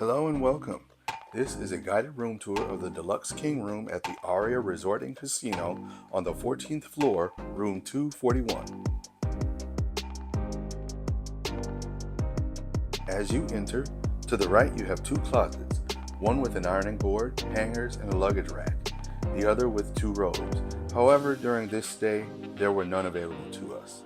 Hello and welcome. This is a guided room tour of the Deluxe King Room at the Aria Resort and Casino on the 14th floor, room 241. As you enter, to the right you have two closets, one with an ironing board, hangers, and a luggage rack, the other with two robes. However, during this stay, there were none available to us.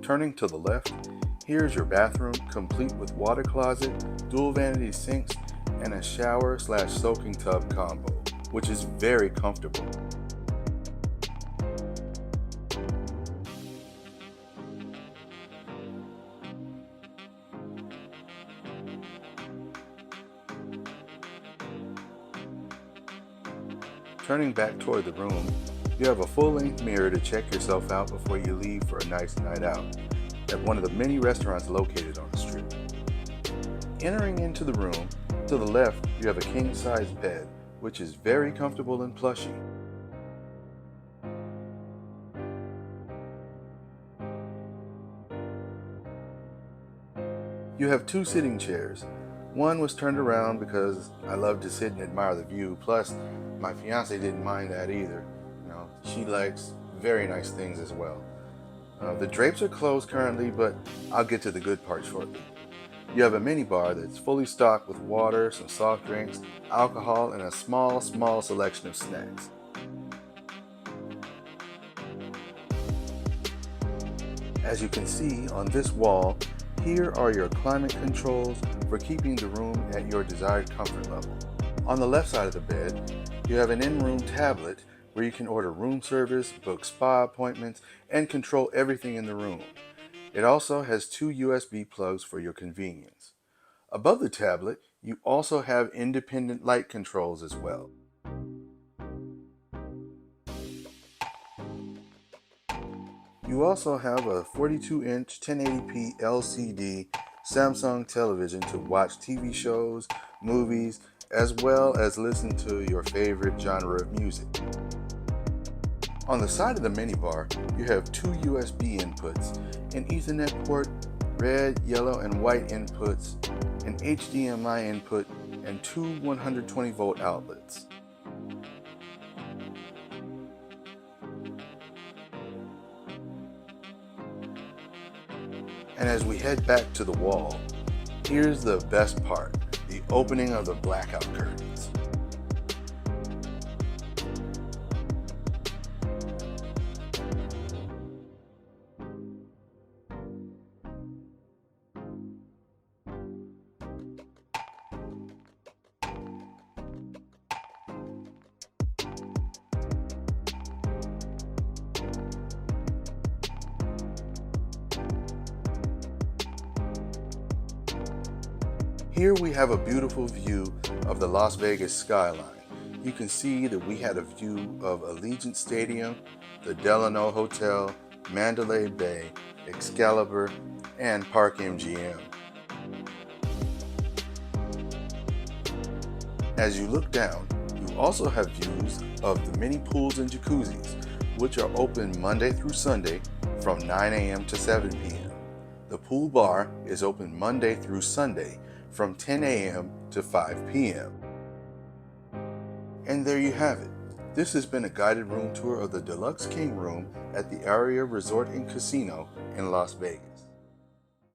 Turning to the left, here's your bathroom, complete with water closet, dual vanity sinks, and a shower/soaking tub combo, which is very comfortable. Turning back toward the room, you have a full-length mirror to check yourself out before you leave for a nice night out at one of the many restaurants located on the street. Entering into the room, to the left you have a king-size bed, which is very comfortable and plushy. You have two sitting chairs. One was turned around because I love to sit and admire the view, plus my fiance didn't mind that either. She likes very nice things as well. The drapes are closed currently, but I'll get to the good part shortly. You have a mini bar that's fully stocked with water, some soft drinks, alcohol, and a small selection of snacks. As you can see on this wall, here are your climate controls for keeping the room at your desired comfort level. On the left side of the bed, you have an in-room tablet where you can order room service, book spa appointments, and control everything in the room. It also has two USB plugs for your convenience. Above the tablet, you also have independent light controls as well. You also have a 42-inch 1080p LCD Samsung television to watch TV shows, movies, as well as listen to your favorite genre of music. On the side of the minibar, you have two USB inputs, an Ethernet port, red, yellow, and white inputs, an HDMI input, and two 120-volt outlets. And as we head back to the wall, here's the best part, the opening of the blackout curtains. Here we have a beautiful view of the Las Vegas skyline. You can see that we had a view of Allegiant Stadium, the Delano Hotel, Mandalay Bay, Excalibur, and Park MGM. As you look down, you also have views of the many pools and jacuzzis, which are open Monday through Sunday from 9 a.m. to 7 p.m. The pool bar is open Monday through Sunday from 10 a.m. to 5 p.m. And there you have it. This has been a guided room tour of the Deluxe King Room at the Aria Resort and Casino in Las Vegas.